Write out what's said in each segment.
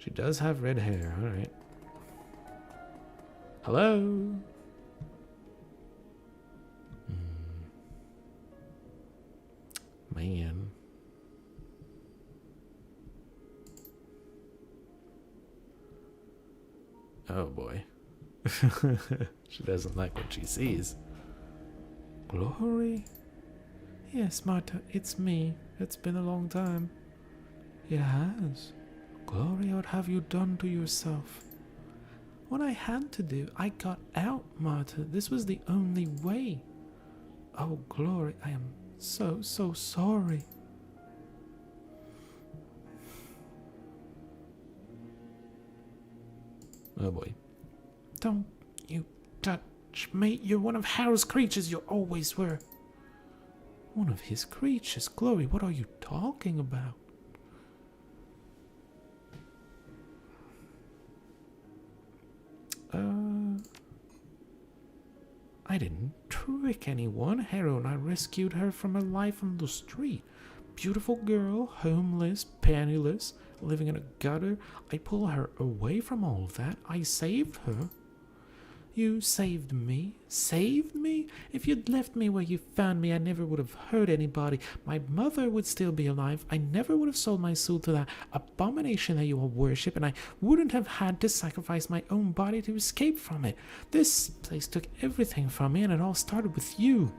She does have red hair, alright. Hello? Man. Oh boy. She doesn't like what she sees. Glory? Yes, Marta, it's me. It's been a long time. It has. Glory, what have you done to yourself? What I had to do, I got out, Marta. This was the only way. Oh, Glory, I am so sorry. Oh boy. Don't you touch me. You're one of Harrow's creatures. You always were. One of his creatures? Glory, what are you talking about? I didn't trick anyone. Harrow and I rescued her from a life on the street. Beautiful girl, homeless, penniless, living in a gutter. I pulled her away from all that. I saved her. You saved me? Saved me? If you'd left me where you found me, I never would have hurt anybody. My mother would still be alive. I never would have sold my soul to that abomination that you all worship, and I wouldn't have had to sacrifice my own body to escape from it. This place took everything from me, and it all started with you.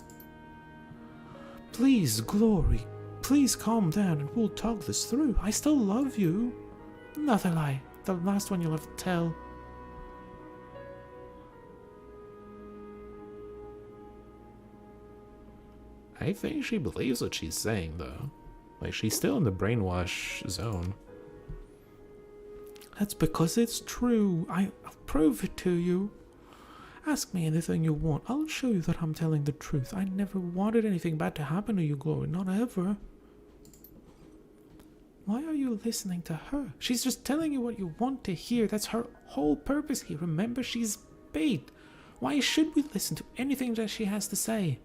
Please, Glory, please calm down and we'll talk this through. I still love you. Not a lie. The last one you'll have to tell. I think she believes what she's saying, though. Like, she's still in the brainwash zone. That's because it's true. I'll prove it to you. Ask me anything you want. I'll show you that I'm telling the truth. I never wanted anything bad to happen to you, Glory. Not ever. Why are you listening to her? She's just telling you what you want to hear. That's her whole purpose here. Remember, she's bait. Why should we listen to anything that she has to say?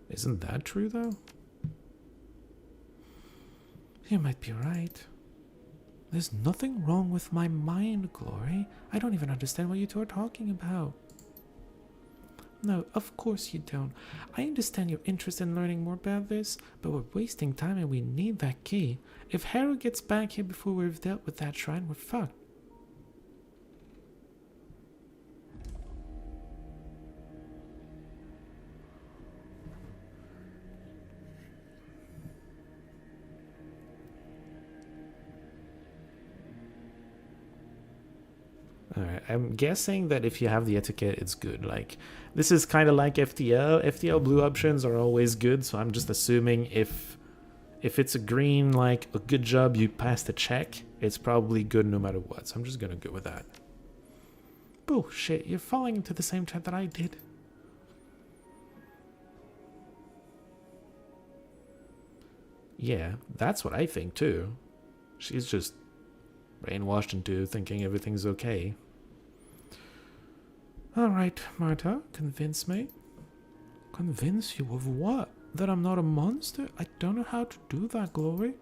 Isn't that true, though? You might be right. There's nothing wrong with my mind, Glory. I don't even understand what you two are talking about. No, of course you don't. I understand your interest in learning more about this, but we're wasting time and we need that key. If Harrow gets back here before we've dealt with that shrine, we're fucked. Alright, I'm guessing that if you have the etiquette, it's good. Like, this is kind of like FTL. FTL blue options are always good, so I'm just assuming if it's a green, like, a good job, you passed the check, it's probably good no matter what. So I'm just gonna go with that. Bullshit, you're falling into the same trap that I did. Yeah, that's what I think too. She's just brainwashed into thinking everything's okay. Alright, Marta, convince me. Convince you of what? That I'm not a monster? I don't know how to do that, Glory.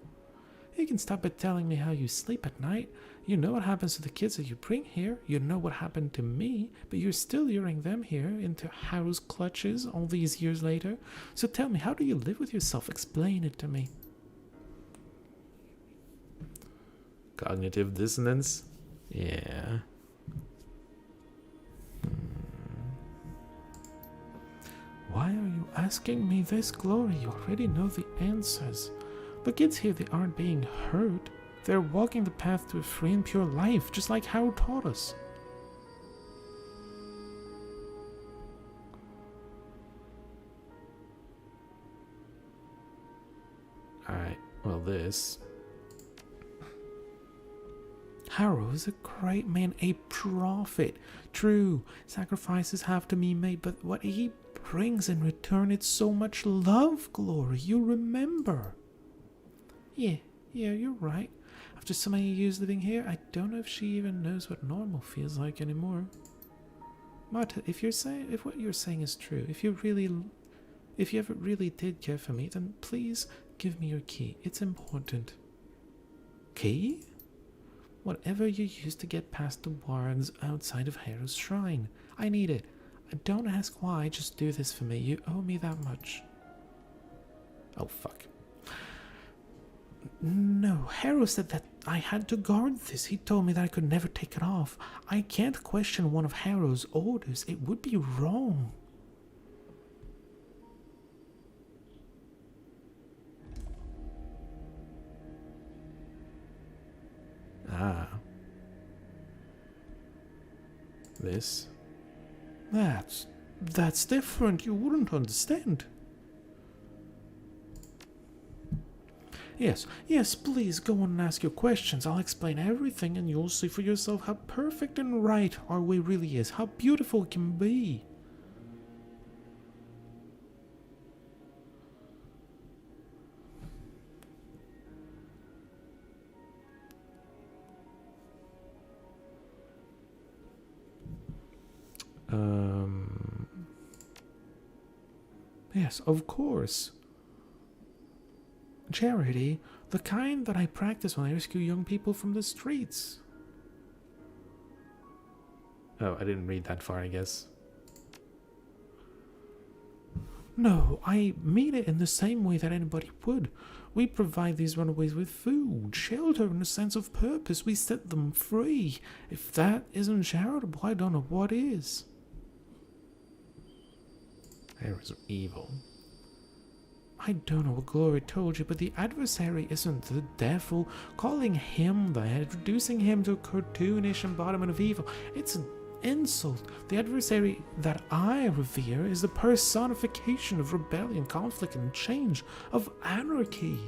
You can stop by telling me how you sleep at night. You know what happens to the kids that you bring here. You know what happened to me, but you're still luring them here into Harrow's clutches all these years later. So tell me, how do you live with yourself? Explain it to me. Cognitive dissonance? Yeah. Why are you asking me this, Glory? You already know the answers. The kids here, they aren't being hurt. They're walking the path to a free and pure life, just like Harrow taught us. Alright, well this... Harrow is a great man, a prophet. True, sacrifices have to be made, but what he brings in return, it's so much love, Glory. You remember. Yeah, you're right. After so many years living here, I don't know if she even knows what normal feels like anymore. Marta, if what you're saying is true, if you really If you ever really did care for me, then please give me your key. It's important. Key? Whatever you used to get past the wards outside of Harrow's shrine. I need it. Don't ask why, just do this for me. You owe me that much. Oh, fuck. No, Harrow said that I had to guard this. He told me that I could never take it off. I can't question one of Harrow's orders. It would be wrong. Ah. This? That's different. You wouldn't understand. Yes, please go on and ask your questions. I'll explain everything and you'll see for yourself how perfect and right our way really is, how beautiful it can be. Yes, of course. Charity, the kind that I practice when I rescue young people from the streets. Oh, I didn't read that far, I guess. No, I mean it in the same way that anybody would. We provide these runaways with food, shelter, and a sense of purpose. We set them free. If that isn't charitable, I don't know what is. There is evil. I don't know what Glory told you, but the adversary isn't the devil. Calling him that, reducing him to a cartoonish embodiment of evil, it's an insult. The adversary that I revere is the personification of rebellion, conflict, and change, of anarchy.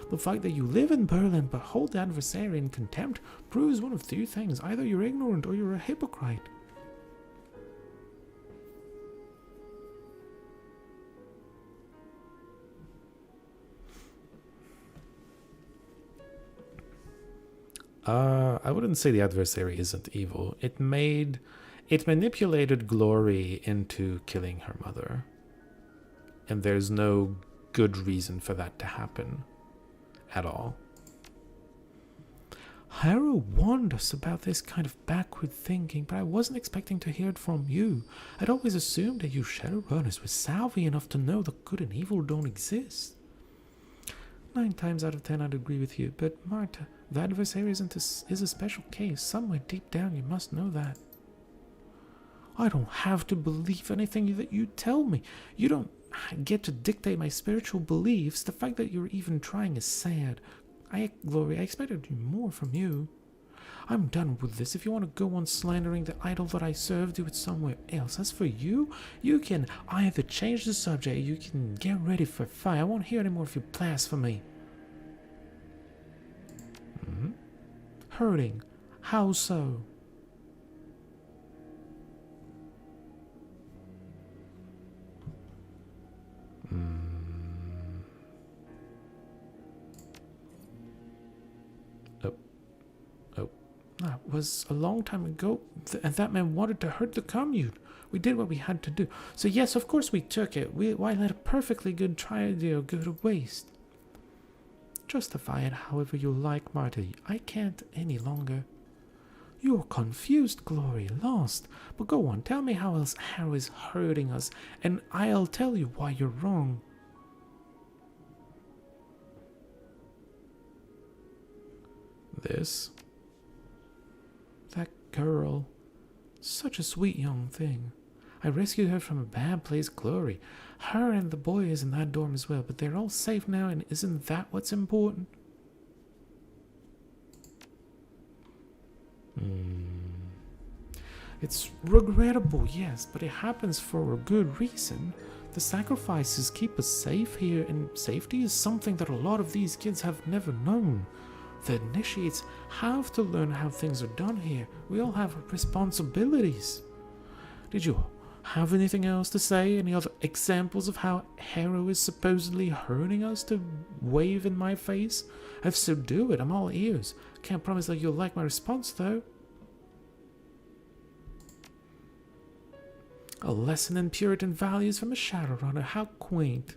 The fact that you live in Berlin but hold the adversary in contempt proves one of two things. Either you're ignorant or you're a hypocrite. I wouldn't say the adversary isn't evil. It manipulated Glory into killing her mother. And there's no good reason for that to happen. At all. Harrow warned us about this kind of backward thinking, but I wasn't expecting to hear it from you. I'd always assumed that you Shadowrunners were savvy enough to know that good and evil don't exist. 9 times out of 10 I'd agree with you, but Marta, the adversary is a special case. Somewhere deep down you must know that. I don't have to believe anything that you tell me. You don't get to dictate my spiritual beliefs. The fact that you're even trying is sad. Glory, I expected more from you. I'm done with this. If you want to go on slandering the idol that I serve, do it somewhere else. As for you, you can either change the subject, you can get ready for a fight. I won't hear any more of your blasphemy. Hurting. How so? That was a long time ago, and that man wanted to hurt the commune. We did what we had to do. So yes, of course we took it. Why let a perfectly good idea go to waste? Justify it however you like, Marty. I can't any longer. You're confused, Glory, lost. But go on, tell me how else Harrow is hurting us, and I'll tell you why you're wrong. This? That girl. Such a sweet young thing. I rescued her from a bad place, Glory. Her and the boy is in that dorm as well, but they're all safe now, and isn't that what's important? It's regrettable, yes, but it happens for a good reason. The sacrifices keep us safe here, and safety is something that a lot of these kids have never known. The initiates have to learn how things are done here. We all have responsibilities. Did you have anything else to say? Any other examples of how Harrow is supposedly hurting us to wave in my face? If so, do it. I'm all ears. Can't promise that you'll like my response, though. A lesson in Puritan values from a Shadowrunner. How quaint.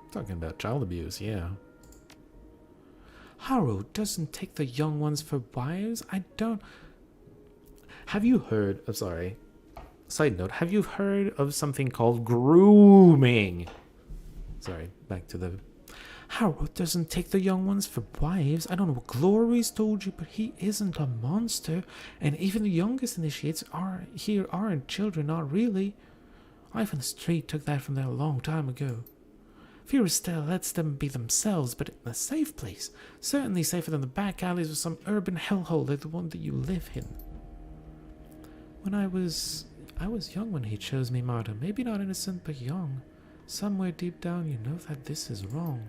Talking about child abuse, yeah. Harrow doesn't take the young ones for wives. I don't... Have you heard... I'm sorry. Side note. Have you heard of something called grooming? Sorry, back to the... Harrow doesn't take the young ones for wives. I don't know what Glory's told you, but he isn't a monster. And even the youngest initiates aren't children, not really. Life on the street took that from them a long time ago. Fear still lets them be themselves, but in a safe place. Certainly safer than the back alleys of some urban hellhole like the one that you live in. When I was young when he chose me, Marta. Maybe not innocent, but young. Somewhere deep down you know that this is wrong.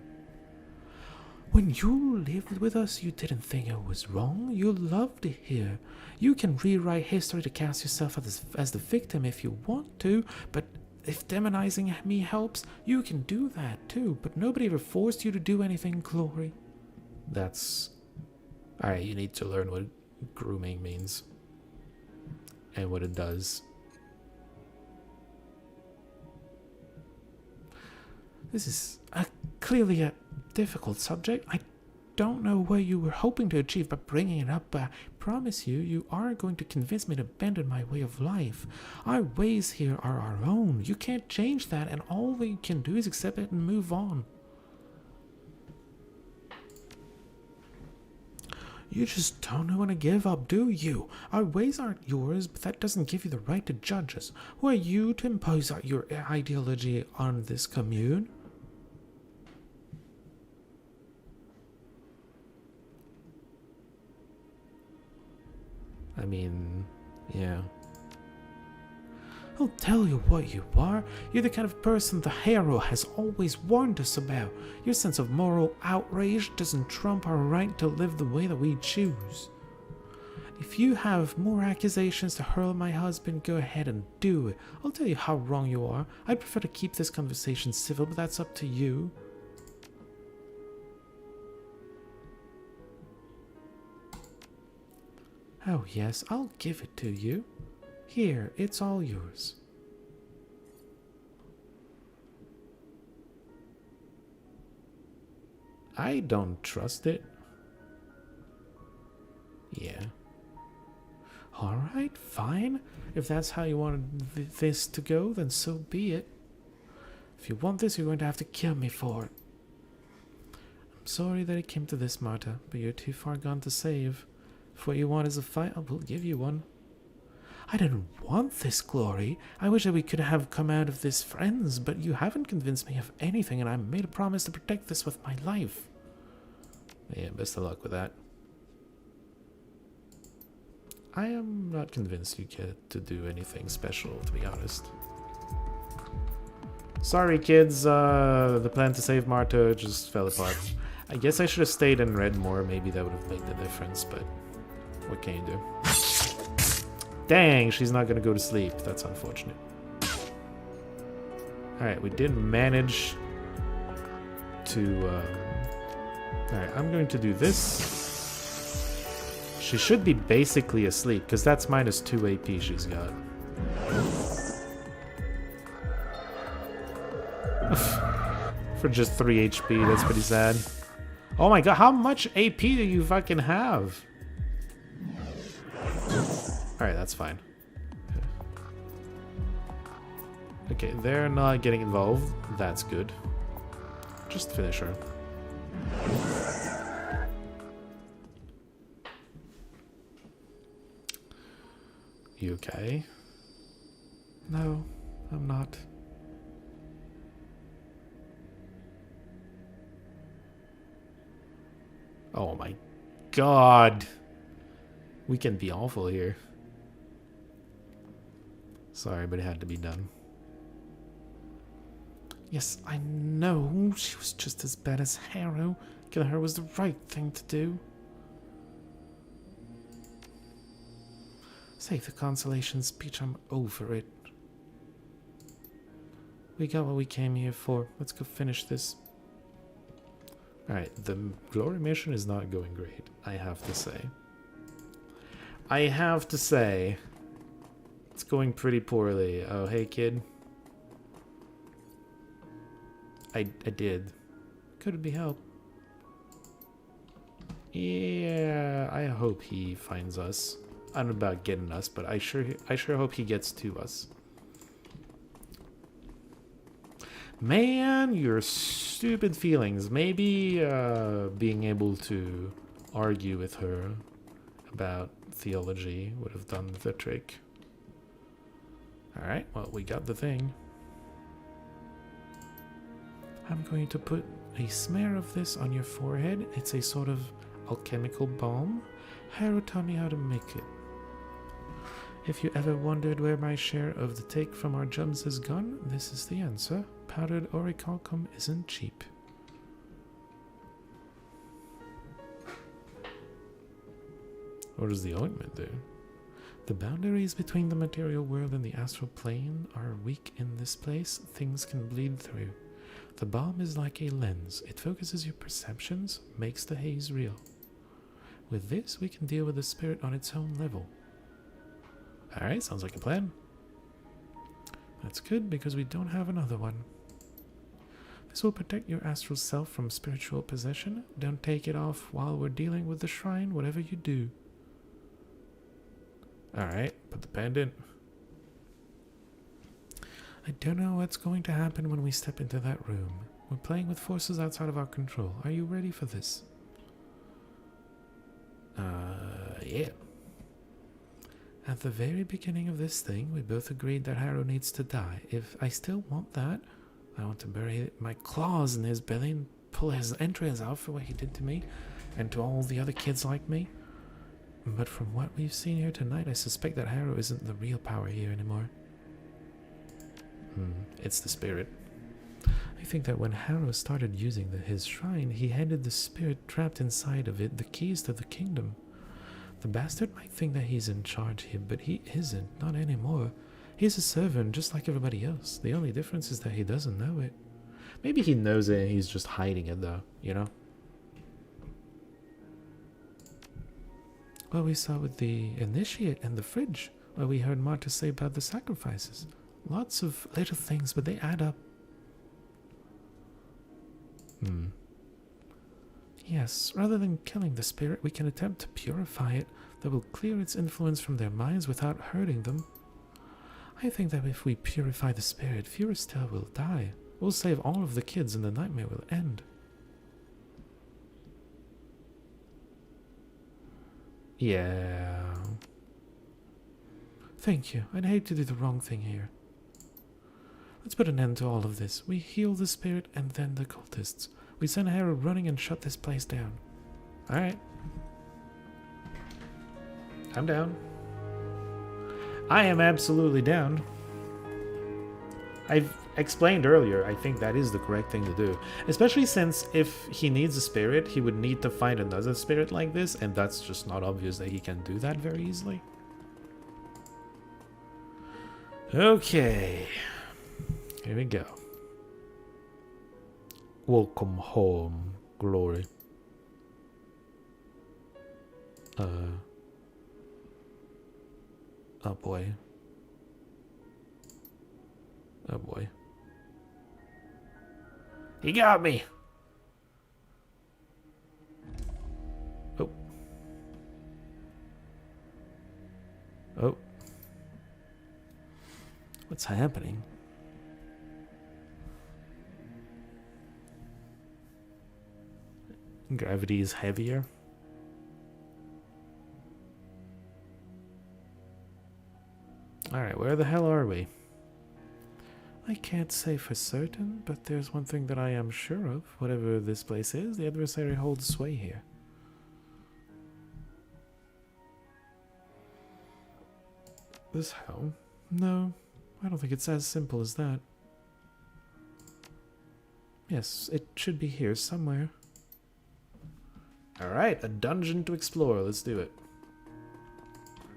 When you lived with us, you didn't think it was wrong. You loved it here. You can rewrite history to cast yourself as the victim if you want to, but if demonizing me helps, you can do that too. But nobody ever forced you to do anything, Glory. That's... Alright, you need to learn what grooming means. And what it does. This is clearly a difficult subject. I don't know what you were hoping to achieve by bringing it up, but I promise you aren't going to convince me to abandon my way of life. Our ways here are our own. You can't change that, and all we can do is accept it and move on. You just don't know when to give up, do you? Our ways aren't yours, but that doesn't give you the right to judge us. Who are you to impose your ideology on this commune? I mean, yeah. I'll tell you what you are. You're the kind of person the hero has always warned us about. Your sense of moral outrage doesn't trump our right to live the way that we choose. If you have more accusations to hurl at my husband, go ahead and do it. I'll tell you how wrong you are. I'd prefer to keep this conversation civil, but that's up to you. Oh yes, I'll give it to you. Here, it's all yours. I don't trust it. Yeah. Alright, fine. If that's how you wanted this to go, then so be it. If you want this, you're going to have to kill me for it. I'm sorry that it came to this, Marta, but you're too far gone to save. If what you want is a fight, I will give you one. I didn't want this, Glory. I wish that we could have come out of this friends, but you haven't convinced me of anything, and I made a promise to protect this with my life. Yeah, best of luck with that. I am not convinced you get to do anything special, to be honest. Sorry, kids. The plan to save Marta just fell apart. I guess I should have stayed and read more. Maybe that would have made the difference, but what can you do? Dang, she's not gonna go to sleep. That's unfortunate. Alright, we did manage to... Alright, I'm going to do this. She should be basically asleep, because that's minus 2 AP she's got. For just 3 HP, that's pretty sad. Oh my god, how much AP do you fucking have? Alright, that's fine. Okay, they're not getting involved. That's good. Just finish her. You okay? No, I'm not. Oh my god. We can be awful here. Sorry, but it had to be done. Yes, I know. She was just as bad as Harrow. Killing her was the right thing to do. Save the consolation speech. I'm over it. We got what we came here for. Let's go finish this. Alright, the glory mission is not going great, I have to say. I have to say, it's going pretty poorly. Oh, hey, kid. I did. Could it be helped? Yeah, I hope he finds us. I don't know about getting us, but I sure hope he gets to us. Man, your stupid feelings. Maybe being able to argue with her about theology would have done the trick. Alright, well, we got the thing. I'm going to put a smear of this on your forehead. It's a sort of alchemical balm. Harrow taught me how to make it. If you ever wondered where my share of the take from our gems has gone, this is the answer. Powdered orichalcum isn't cheap. What does the ointment do? The boundaries between the material world and the astral plane are weak in this place. Things can bleed through. The balm is like a lens. It focuses your perceptions, makes the haze real. With this, we can deal with the spirit on its own level. Alright, sounds like a plan. That's good, because we don't have another one. This will protect your astral self from spiritual possession. Don't take it off while we're dealing with the shrine, whatever you do. Alright, put the pendant. I don't know what's going to happen when we step into that room. We're playing with forces outside of our control. Are you ready for this? Yeah. At the very beginning of this thing, we both agreed that Harrow needs to die. If I still want that, I want to bury my claws in his belly and pull his entrails out for what he did to me and to all the other kids like me. But from what we've seen here tonight, I suspect that Harrow isn't the real power here anymore. It's the spirit. I think that when Harrow started using his shrine, he handed the spirit trapped inside of it the keys to the kingdom. The bastard might think that he's in charge here, but he isn't, not anymore. He's a servant just like everybody else. The only difference is that he doesn't know it. Maybe he knows it and he's just hiding it though, you know? Well, we saw with the initiate and the fridge, what we heard Marta say about the sacrifices. Lots of little things, but they add up. Yes, rather than killing the spirit, we can attempt to purify it. That will clear its influence from their minds without hurting them. I think that if we purify the spirit, fewer still will die. We'll save all of the kids and the nightmare will end. Yeah. Thank you. I'd hate to do the wrong thing here. Let's put an end to all of this. We heal the spirit and then the cultists. We send Harrow running and shut this place down. Alright. I'm down. I am absolutely down. I've explained earlier, I think that is the correct thing to do. Especially since if he needs a spirit, he would need to find another spirit like this, and that's just not obvious that he can do that very easily. Okay. Here we go. Welcome home, Glory. Oh boy. Oh boy. He got me! Oh. Oh. What's happening? Gravity is heavier. Alright, where the hell are we? I can't say for certain, but there's one thing that I am sure of. Whatever this place is, the adversary holds sway here. This how? No, I don't think it's as simple as that. Yes, it should be here somewhere. Alright, a dungeon to explore. Let's do it.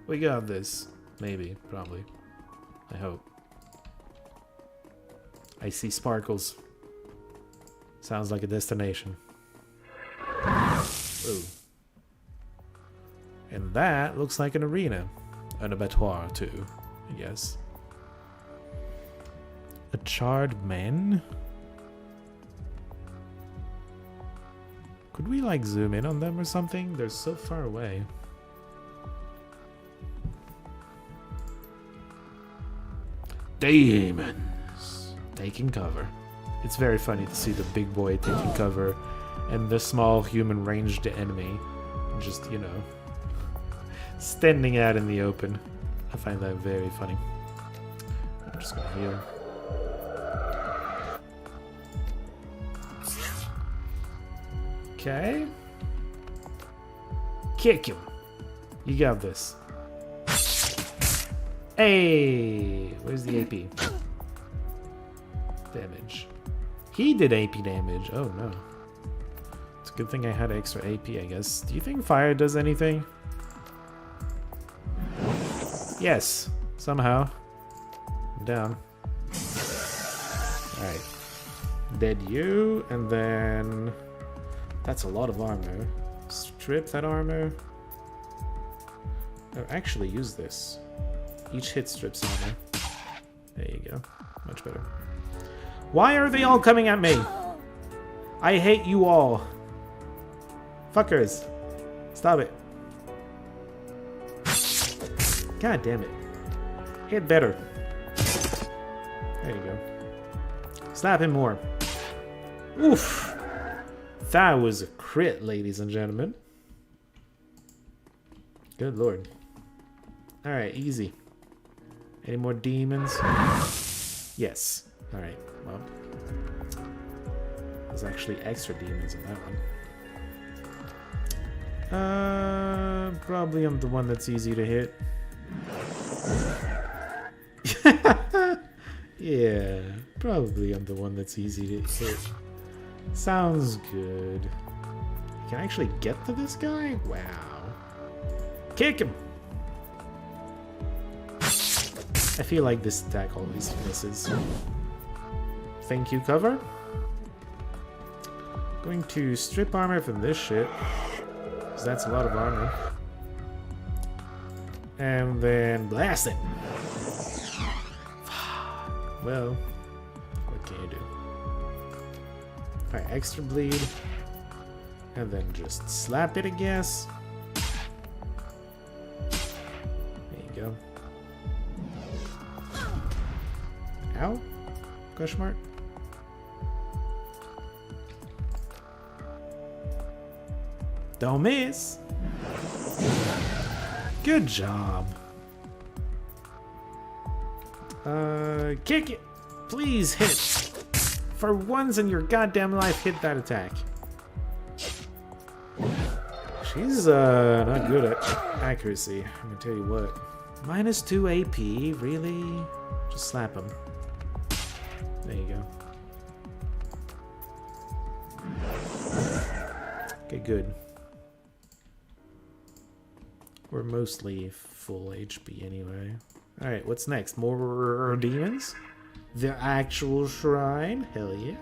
We got this. Maybe. Probably. I hope. I see sparkles. Sounds like a destination. Ooh. And that looks like an arena. An abattoir, too, I guess. A charred man? Could we, like, zoom in on them or something? They're so far away. Demons! Taking cover. It's very funny to see the big boy taking cover and the small human ranged enemy just, you know, standing out in the open. I find that very funny. I'm just gonna heal. Okay. Kick him. You got this. Hey! Where's the AP? Damage. He did AP damage. Oh no. It's a good thing I had extra AP, I guess. Do you think fire does anything? Yes. Somehow. I'm down. Alright. Dead you, and then... That's a lot of armor. Strip that armor. Oh, actually use this. Each hit strips armor. There you go. Much better. Why are they all coming at me? I hate you all. Fuckers. Stop it. God damn it. Hit better. There you go. Slap him more. Oof. That was a crit, ladies and gentlemen. Good lord. Alright, easy. Any more demons? Yes. Alright, well. There's actually extra demons in that one. Probably I'm the one that's easy to hit. Yeah, probably I'm the one that's easy to hit. Sounds good. You can actually get to this guy? Wow. Kick him! I feel like this attack always misses. Thank you, cover. Going to strip armor from this shit, because that's a lot of armor. And then blast it! Well, what can you do? Alright, extra bleed. And then just slap it, I guess. There you go. Ow? Question mark? Don't miss! Good job. Kick it! Please hit! For once in your goddamn life, hit that attack. She's not good at accuracy, I'm gonna tell you what. -2 AP, really? Just slap him. There you go. Okay, good. We're mostly full HP anyway. Alright, what's next? More demons? The actual shrine? Hell yeah.